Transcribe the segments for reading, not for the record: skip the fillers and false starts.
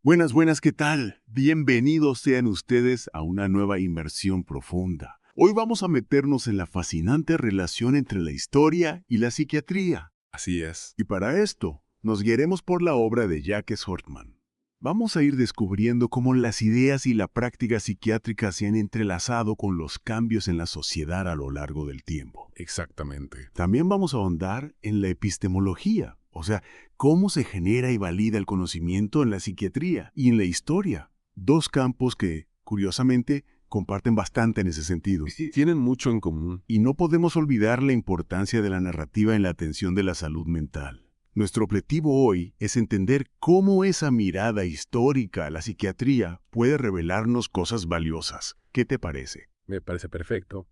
Buenas, buenas, ¿qué tal? Bienvenidos sean ustedes a una nueva inmersión profunda. Hoy vamos a meternos en la fascinante relación entre la historia y la psiquiatría. Así es. Y para esto, nos guiaremos por la obra de Jacques Hortman. Vamos a ir descubriendo cómo las ideas y la práctica psiquiátrica se han entrelazado con los cambios en la sociedad a lo largo del tiempo. Exactamente. También vamos a ahondar en la epistemología, o sea, cómo se genera y valida el conocimiento en la psiquiatría y en la historia. Dos campos que, curiosamente, comparten bastante en ese sentido. Sí, tienen mucho en común. Y no podemos olvidar la importancia de la narrativa en la atención de la salud mental. Nuestro objetivo hoy es entender cómo esa mirada histórica a la psiquiatría puede revelarnos cosas valiosas. ¿Qué te parece? Me parece perfecto.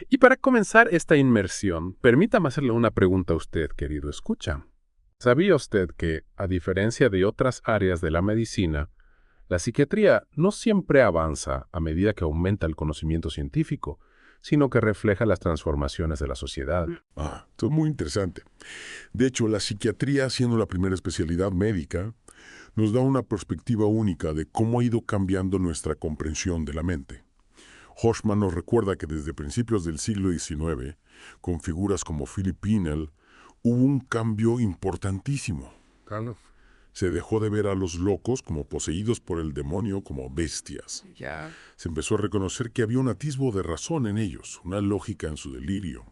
Y para comenzar esta inmersión, permítame hacerle una pregunta a usted, querido escucha. ¿Sabía usted que, a diferencia de otras áreas de la medicina, la psiquiatría no siempre avanza a medida que aumenta el conocimiento científico, sino que refleja las transformaciones de la sociedad? Esto es muy interesante. De hecho, la psiquiatría, siendo la primera especialidad médica, nos da una perspectiva única de cómo ha ido cambiando nuestra comprensión de la mente. Horstman nos recuerda que desde principios del siglo XIX, con figuras como Philip Pinel, hubo un cambio importantísimo. Claro. Se dejó de ver a los locos como poseídos por el demonio como bestias. Ya. Se empezó a reconocer que había un atisbo de razón en ellos, una lógica en su delirio.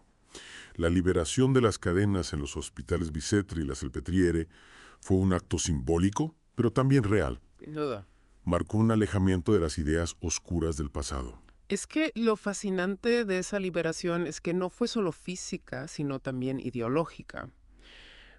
La liberación de las cadenas en los hospitales Bicêtre y la Salpêtrière fue un acto simbólico, pero también real. Sin duda. Marcó un alejamiento de las ideas oscuras del pasado. Es que lo fascinante de esa liberación es que no fue solo física, sino también ideológica.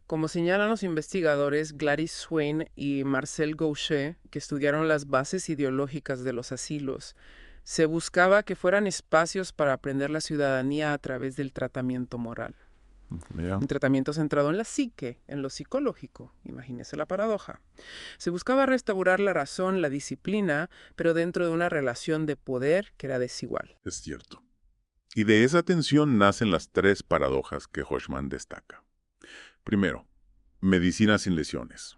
Como señalan los investigadores Gladys Swain y Marcel Gauchet, que estudiaron las bases ideológicas de los asilos, se buscaba que fueran espacios para aprender la ciudadanía a través del tratamiento moral. Un tratamiento centrado en la psique, en lo psicológico. Imagínese la paradoja. Se buscaba restaurar la razón, la disciplina, pero dentro de una relación de poder que era desigual. Es cierto. Y de esa tensión nacen las tres paradojas que Horstman destaca. Primero, medicina sin lesiones.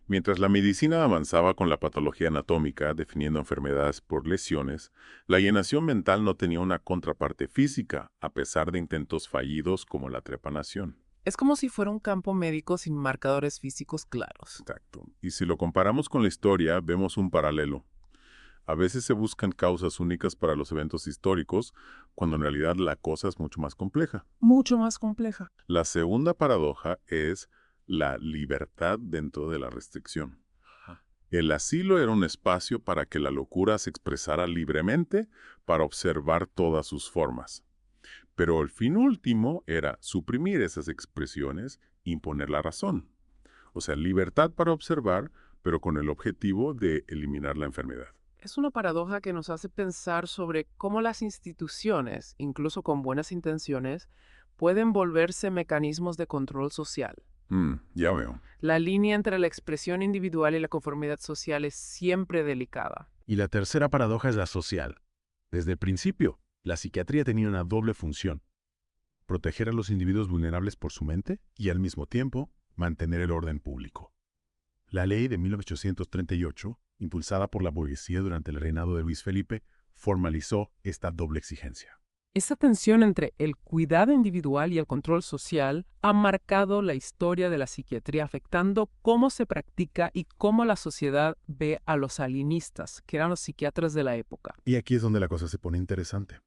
Mientras la medicina avanzaba con la patología anatómica, definiendo enfermedades por lesiones, la alienación mental no tenía una contraparte física, a pesar de intentos fallidos como la trepanación. Es como si fuera un campo médico sin marcadores físicos claros. Exacto. Y si lo comparamos con la historia, vemos un paralelo. A veces se buscan causas únicas para los eventos históricos, cuando en realidad la cosa es mucho más compleja. Mucho más compleja. La segunda paradoja es la libertad dentro de la restricción. El asilo era un espacio para que la locura se expresara libremente para observar todas sus formas. Pero el fin último era suprimir esas expresiones, imponer la razón. O sea, libertad para observar, pero con el objetivo de eliminar la enfermedad. Es una paradoja que nos hace pensar sobre cómo las instituciones, incluso con buenas intenciones, pueden volverse mecanismos de control social. Ya veo. La línea entre la expresión individual y la conformidad social es siempre delicada. Y la tercera paradoja es la social. Desde el principio, la psiquiatría tenía una doble función: proteger a los individuos vulnerables por su mente y, al mismo tiempo, mantener el orden público. La ley de 1838, impulsada por la burguesía durante el reinado de Luis Felipe, formalizó esta doble exigencia. Esta tensión entre el cuidado individual y el control social ha marcado la historia de la psiquiatría, afectando cómo se practica y cómo la sociedad ve a los alienistas, que eran los psiquiatras de la época. Y aquí es donde la cosa se pone interesante.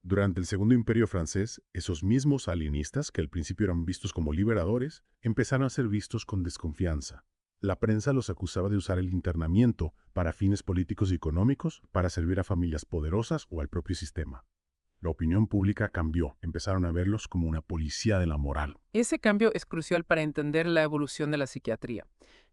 Durante el Segundo Imperio francés, esos mismos alienistas, que al principio eran vistos como liberadores, empezaron a ser vistos con desconfianza. La prensa los acusaba de usar el internamiento para fines políticos y económicos, para servir a familias poderosas o al propio sistema. La opinión pública cambió, empezaron a verlos como una policía de la moral. Ese cambio es crucial para entender la evolución de la psiquiatría.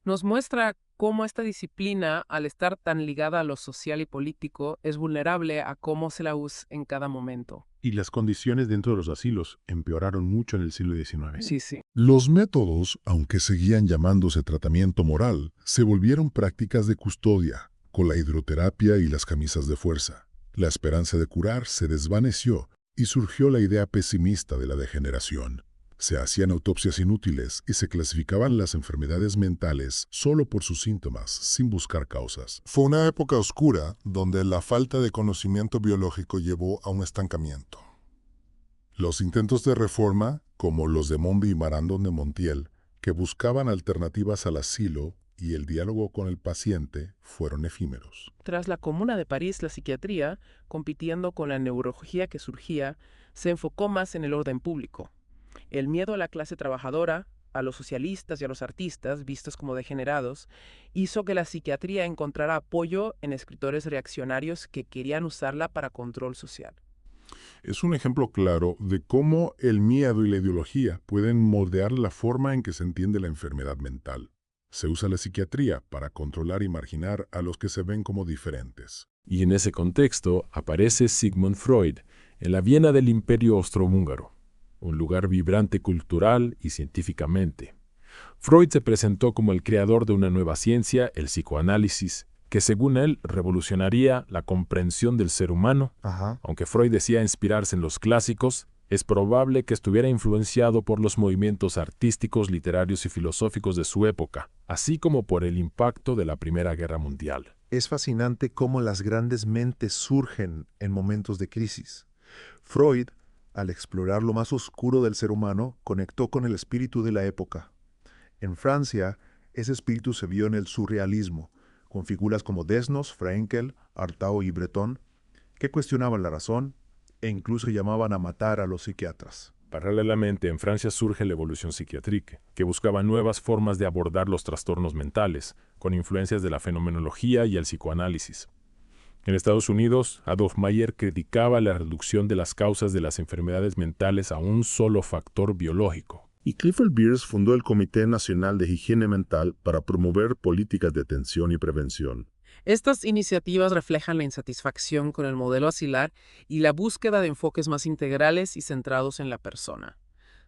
Nos muestra cómo esta disciplina, al estar tan ligada a lo social y político, es vulnerable a cómo se la usa en cada momento. Y las condiciones dentro de los asilos empeoraron mucho en el siglo XIX. Sí. Los métodos, aunque seguían llamándose tratamiento moral, se volvieron prácticas de custodia, con la hidroterapia y las camisas de fuerza. La esperanza de curar se desvaneció y surgió la idea pesimista de la degeneración. Se hacían autopsias inútiles y se clasificaban las enfermedades mentales solo por sus síntomas, sin buscar causas. Fue una época oscura donde la falta de conocimiento biológico llevó a un estancamiento. Los intentos de reforma, como los de Monby y Marandon de Montiel, que buscaban alternativas al asilo y el diálogo con el paciente, fueron efímeros. Tras la Comuna de París, la psiquiatría, compitiendo con la neurología que surgía, se enfocó más en el orden público. El miedo a la clase trabajadora, a los socialistas y a los artistas, vistos como degenerados, hizo que la psiquiatría encontrara apoyo en escritores reaccionarios que querían usarla para control social. Es un ejemplo claro de cómo el miedo y la ideología pueden moldear la forma en que se entiende la enfermedad mental. Se usa la psiquiatría para controlar y marginar a los que se ven como diferentes. Y en ese contexto aparece Sigmund Freud, en la Viena del Imperio Austrohúngaro, un lugar vibrante cultural y científicamente. Freud se presentó como el creador de una nueva ciencia, el psicoanálisis, que según él revolucionaría la comprensión del ser humano. Aunque Freud decía inspirarse en los clásicos, es probable que estuviera influenciado por los movimientos artísticos, literarios y filosóficos de su época, así como por el impacto de la Primera Guerra Mundial. Es fascinante cómo las grandes mentes surgen en momentos de crisis. Freud, al explorar lo más oscuro del ser humano, conectó con el espíritu de la época. En Francia, ese espíritu se vio en el surrealismo, con figuras como Desnos, Frenkel, Artaud y Breton, que cuestionaban la razón e incluso llamaban a matar a los psiquiatras. Paralelamente, en Francia surge la evolución psiquiátrica, que buscaba nuevas formas de abordar los trastornos mentales, con influencias de la fenomenología y el psicoanálisis. En Estados Unidos, Adolf Meyer criticaba la reducción de las causas de las enfermedades mentales a un solo factor biológico. Y Clifford Beers fundó el Comité Nacional de Higiene Mental para promover políticas de atención y prevención. Estas iniciativas reflejan la insatisfacción con el modelo asilar y la búsqueda de enfoques más integrales y centrados en la persona.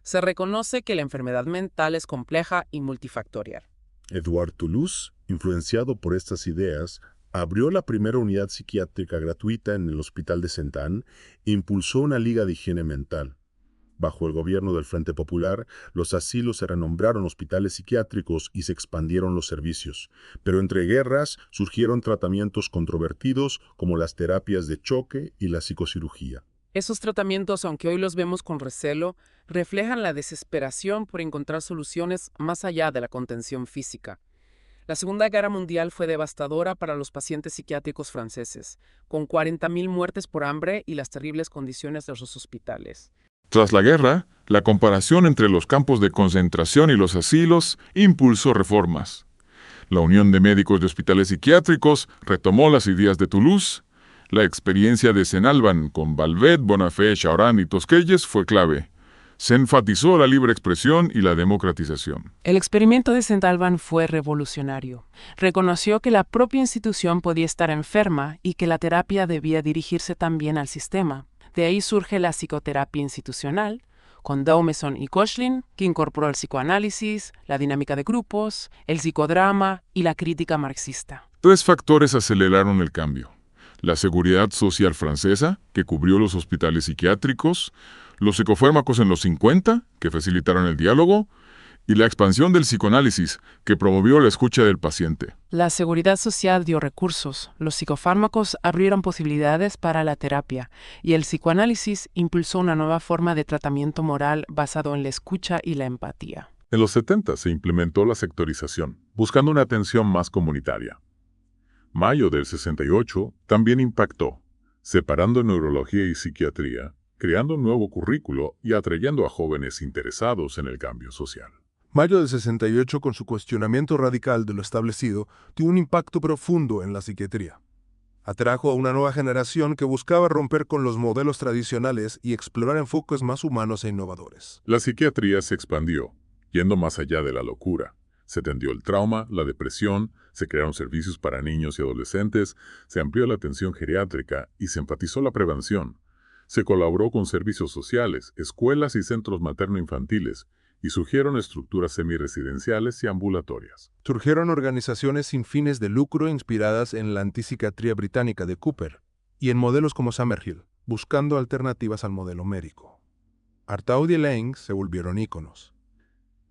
Se reconoce que la enfermedad mental es compleja y multifactorial. Edouard Toulouse, influenciado por estas ideas, abrió la primera unidad psiquiátrica gratuita en el Hospital de Sainte-Anne e impulsó una liga de higiene mental. Bajo el gobierno del Frente Popular, los asilos se renombraron hospitales psiquiátricos y se expandieron los servicios. Pero entre guerras surgieron tratamientos controvertidos como las terapias de choque y la psicocirugía. Esos tratamientos, aunque hoy los vemos con recelo, reflejan la desesperación por encontrar soluciones más allá de la contención física. La Segunda Guerra Mundial fue devastadora para los pacientes psiquiátricos franceses, con 40.000 muertes por hambre y las terribles condiciones de los hospitales. Tras la guerra, la comparación entre los campos de concentración y los asilos impulsó reformas. La Unión de Médicos de Hospitales Psiquiátricos retomó las ideas de Toulouse. La experiencia de Saint-Alban con Valvet, Bonafé, Chaurán y Tosquelles fue clave. Se enfatizó la libre expresión y la democratización. El experimento de Saint-Alban fue revolucionario. Reconoció que la propia institución podía estar enferma y que la terapia debía dirigirse también al sistema. De ahí surge la psicoterapia institucional, con Daumeson y Koechlin, que incorporó el psicoanálisis, la dinámica de grupos, el psicodrama y la crítica marxista. 3 factores aceleraron el cambio: la seguridad social francesa, que cubrió los hospitales psiquiátricos, los psicofármacos en los 50, que facilitaron el diálogo, y la expansión del psicoanálisis, que promovió la escucha del paciente. La seguridad social dio recursos, los psicofármacos abrieron posibilidades para la terapia, y el psicoanálisis impulsó una nueva forma de tratamiento moral basado en la escucha y la empatía. En los 70 se implementó la sectorización, buscando una atención más comunitaria. Mayo del 68 también impactó, separando neurología y psiquiatría, creando un nuevo currículo y atrayendo a jóvenes interesados en el cambio social. Mayo del 68, con su cuestionamiento radical de lo establecido, tuvo un impacto profundo en la psiquiatría. Atrajo a una nueva generación que buscaba romper con los modelos tradicionales y explorar enfoques más humanos e innovadores. La psiquiatría se expandió, yendo más allá de la locura. Se atendió el trauma, la depresión, se crearon servicios para niños y adolescentes, se amplió la atención geriátrica y se enfatizó la prevención. Se colaboró con servicios sociales, escuelas y centros materno-infantiles, y surgieron estructuras semiresidenciales y ambulatorias. Surgieron organizaciones sin fines de lucro inspiradas en la antipsiquiatría británica de Cooper y en modelos como Summerhill, buscando alternativas al modelo médico. Artaud y Laing se volvieron íconos.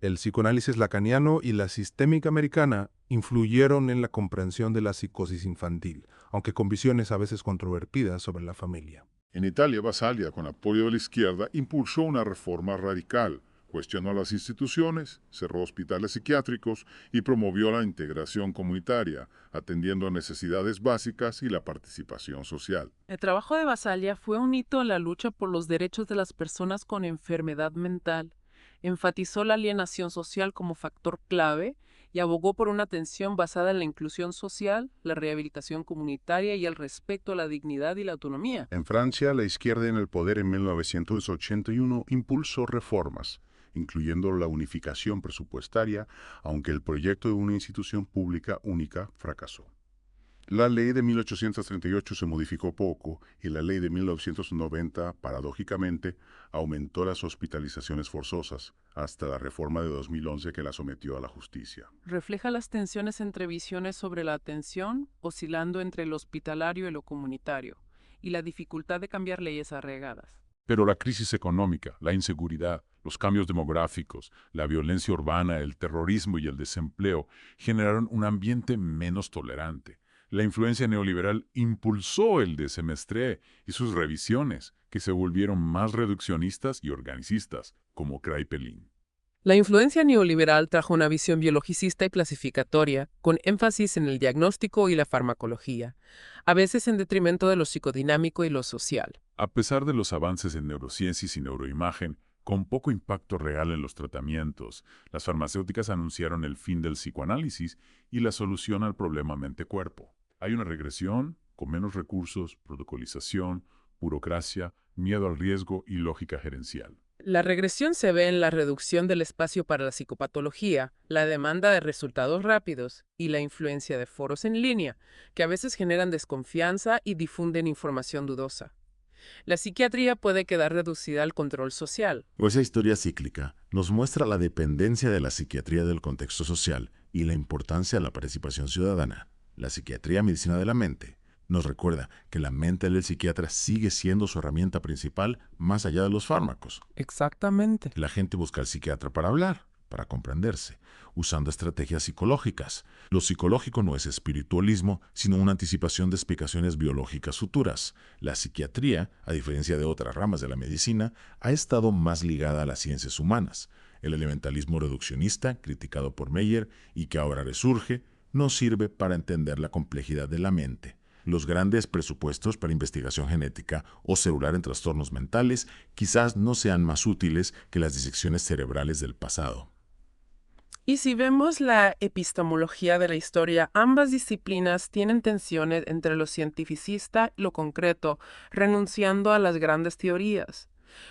El psicoanálisis lacaniano y la sistémica americana influyeron en la comprensión de la psicosis infantil, aunque con visiones a veces controvertidas sobre la familia. En Italia, Basaglia, con apoyo de la izquierda, impulsó una reforma radical, cuestionó las instituciones, cerró hospitales psiquiátricos y promovió la integración comunitaria, atendiendo a necesidades básicas y la participación social. El trabajo de Basaglia fue un hito en la lucha por los derechos de las personas con enfermedad mental. Enfatizó la alienación social como factor clave y abogó por una atención basada en la inclusión social, la rehabilitación comunitaria y el respeto a la dignidad y la autonomía. En Francia, la izquierda en el poder en 1981 impulsó reformas, incluyendo la unificación presupuestaria, aunque el proyecto de una institución pública única fracasó. La ley de 1838 se modificó poco y la ley de 1990, paradójicamente, aumentó las hospitalizaciones forzosas, hasta la reforma de 2011 que la sometió a la justicia. Refleja las tensiones entre visiones sobre la atención, oscilando entre lo hospitalario y lo comunitario, y la dificultad de cambiar leyes arraigadas. Pero la crisis económica, la inseguridad, los cambios demográficos, la violencia urbana, el terrorismo y el desempleo generaron un ambiente menos tolerante. La influencia neoliberal impulsó el desemestre y sus revisiones, que se volvieron más reduccionistas y organicistas, como Kraepelin. La influencia neoliberal trajo una visión biologicista y clasificatoria, con énfasis en el diagnóstico y la farmacología, a veces en detrimento de lo psicodinámico y lo social. A pesar de los avances en neurociencias y neuroimagen, con poco impacto real en los tratamientos, las farmacéuticas anunciaron el fin del psicoanálisis y la solución al problema mente-cuerpo. Hay una regresión, con menos recursos, protocolización, burocracia, miedo al riesgo y lógica gerencial. La regresión se ve en la reducción del espacio para la psicopatología, la demanda de resultados rápidos y la influencia de foros en línea, que a veces generan desconfianza y difunden información dudosa. La psiquiatría puede quedar reducida al control social. Esa historia cíclica nos muestra la dependencia de la psiquiatría del contexto social y la importancia de la participación ciudadana. La psiquiatría medicina de la mente nos recuerda que la mente del psiquiatra sigue siendo su herramienta principal más allá de los fármacos. Exactamente. La gente busca al psiquiatra para hablar, para comprenderse, usando estrategias psicológicas. Lo psicológico no es espiritualismo, sino una anticipación de explicaciones biológicas futuras. La psiquiatría, a diferencia de otras ramas de la medicina, ha estado más ligada a las ciencias humanas. El elementalismo reduccionista, criticado por Meyer y que ahora resurge, no sirve para entender la complejidad de la mente. Los grandes presupuestos para investigación genética o celular en trastornos mentales quizás no sean más útiles que las disecciones cerebrales del pasado. Y si vemos la epistemología de la historia, ambas disciplinas tienen tensiones entre lo cientificista y lo concreto, renunciando a las grandes teorías.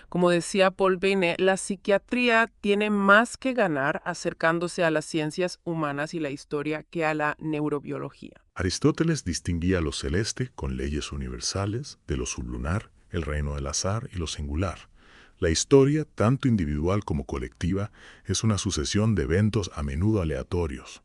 Como decía Paul Bene, la psiquiatría tiene más que ganar acercándose a las ciencias humanas y la historia que a la neurobiología. Aristóteles distinguía lo celeste con leyes universales de lo sublunar, el reino del azar y lo singular. La historia, tanto individual como colectiva, es una sucesión de eventos a menudo aleatorios.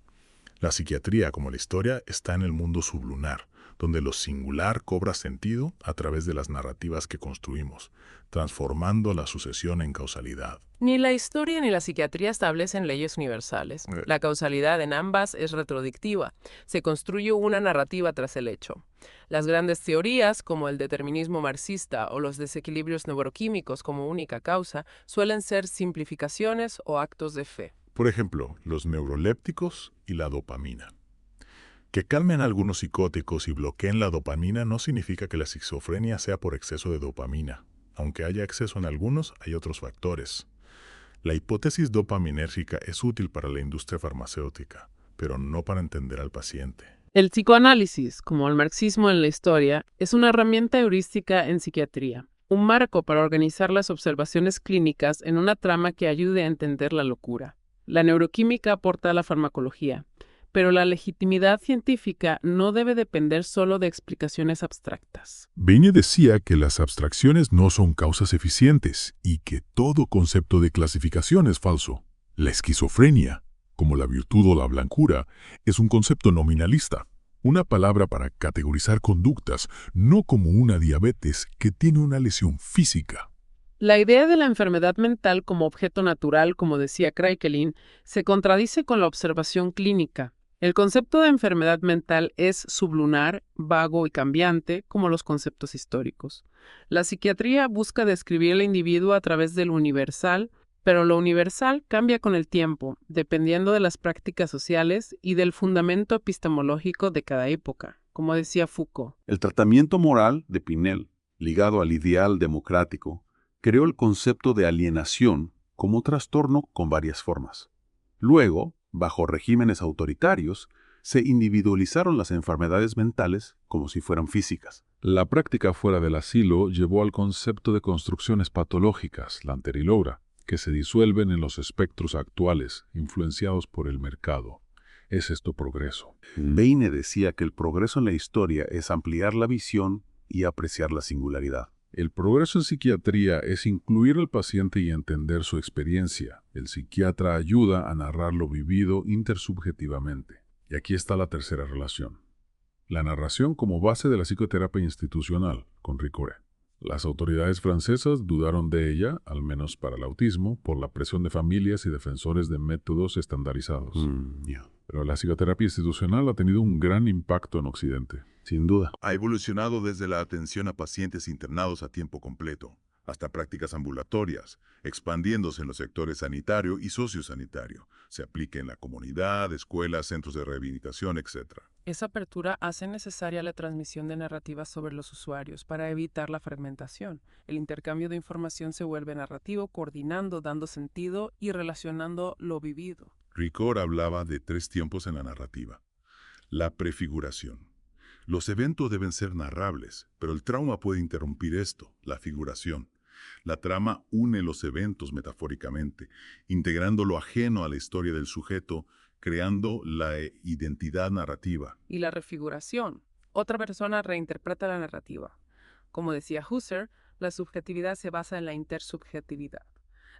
La psiquiatría, como la historia, está en el mundo sublunar, donde lo singular cobra sentido a través de las narrativas que construimos, transformando la sucesión en causalidad. Ni la historia ni la psiquiatría establecen leyes universales. La causalidad en ambas es retrodictiva. Se construye una narrativa tras el hecho. Las grandes teorías, como el determinismo marxista o los desequilibrios neuroquímicos como única causa, suelen ser simplificaciones o actos de fe. Por ejemplo, los neurolépticos y la dopamina. Que calmen a algunos psicóticos y bloqueen la dopamina no significa que la esquizofrenia sea por exceso de dopamina. Aunque haya exceso en algunos, hay otros factores. La hipótesis dopaminérgica es útil para la industria farmacéutica, pero no para entender al paciente. El psicoanálisis, como el marxismo en la historia, es una herramienta heurística en psiquiatría, un marco para organizar las observaciones clínicas en una trama que ayude a entender la locura. La neuroquímica aporta a la farmacología, pero la legitimidad científica no debe depender solo de explicaciones abstractas. Bene decía que las abstracciones no son causas eficientes y que todo concepto de clasificación es falso. La esquizofrenia, como la virtud o la blancura, es un concepto nominalista, una palabra para categorizar conductas, no como una diabetes que tiene una lesión física. La idea de la enfermedad mental como objeto natural, como decía Kraepelin, se contradice con la observación clínica. El concepto de enfermedad mental es sublunar, vago y cambiante, como los conceptos históricos. La psiquiatría busca describir al individuo a través del universal, pero lo universal cambia con el tiempo, dependiendo de las prácticas sociales y del fundamento epistemológico de cada época, como decía Foucault. El tratamiento moral de Pinel, ligado al ideal democrático, creó el concepto de alienación como trastorno con varias formas. Luego, bajo regímenes autoritarios, se individualizaron las enfermedades mentales como si fueran físicas. La práctica fuera del asilo llevó al concepto de construcciones patológicas, la anterilogra, que se disuelven en los espectros actuales, influenciados por el mercado. ¿Es esto progreso? Beine decía que el progreso en la historia es ampliar la visión y apreciar la singularidad. El progreso en psiquiatría es incluir al paciente y entender su experiencia. El psiquiatra ayuda a narrar lo vivido intersubjetivamente. Y aquí está la tercera relación. La narración como base de la psicoterapia institucional, con Ricoeur. Las autoridades francesas dudaron de ella, al menos para el autismo, por la presión de familias y defensores de métodos estandarizados. Pero la psicoterapia institucional ha tenido un gran impacto en Occidente. Sin duda. Ha evolucionado desde la atención a pacientes internados a tiempo completo, hasta prácticas ambulatorias, expandiéndose en los sectores sanitario y sociosanitario. Se aplica en la comunidad, escuelas, centros de rehabilitación, etc. Esa apertura hace necesaria la transmisión de narrativas sobre los usuarios para evitar la fragmentación. El intercambio de información se vuelve narrativo, coordinando, dando sentido y relacionando lo vivido. Ricoeur hablaba de 3 tiempos en la narrativa. La prefiguración. Los eventos deben ser narrables, pero el trauma puede interrumpir esto, la figuración. La trama une los eventos metafóricamente, integrando lo ajeno a la historia del sujeto, creando la identidad narrativa. Y la refiguración. Otra persona reinterpreta la narrativa. Como decía Husserl, la subjetividad se basa en la intersubjetividad.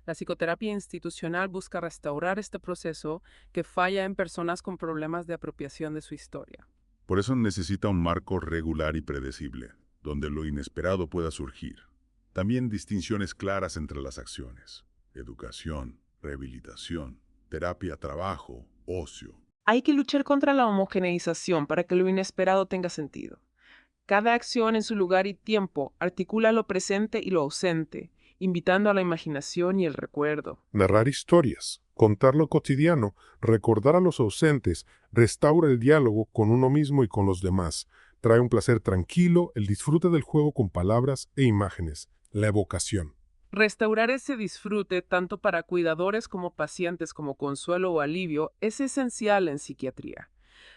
La psicoterapia institucional busca restaurar este proceso que falla en personas con problemas de apropiación de su historia. Por eso necesita un marco regular y predecible, donde lo inesperado pueda surgir. También distinciones claras entre las acciones: educación, rehabilitación, terapia, trabajo, ocio. Hay que luchar contra la homogeneización para que lo inesperado tenga sentido. Cada acción en su lugar y tiempo articula lo presente y lo ausente, invitando a la imaginación y el recuerdo. Narrar historias, contar lo cotidiano, recordar a los ausentes, restaura el diálogo con uno mismo y con los demás. Trae un placer tranquilo, el disfrute del juego con palabras e imágenes, la evocación. Restaurar ese disfrute, tanto para cuidadores como pacientes, como consuelo o alivio, es esencial en psiquiatría.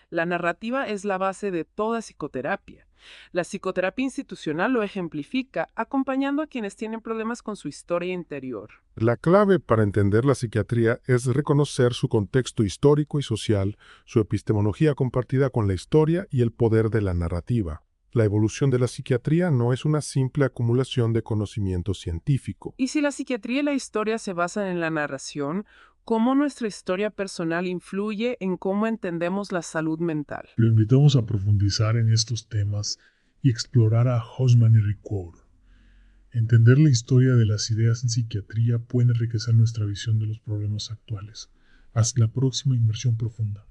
La narrativa es la base de toda psicoterapia. La psicoterapia institucional lo ejemplifica, acompañando a quienes tienen problemas con su historia interior. La clave para entender la psiquiatría es reconocer su contexto histórico y social, su epistemología compartida con la historia y el poder de la narrativa. La evolución de la psiquiatría no es una simple acumulación de conocimiento científico. Y si la psiquiatría y la historia se basan en la narración, ¿cómo nuestra historia personal influye en cómo entendemos la salud mental? Lo invitamos a profundizar en estos temas y explorar a Haussmann y Ricoeur. Entender la historia de las ideas en psiquiatría puede enriquecer nuestra visión de los problemas actuales. Hasta la próxima inmersión profunda.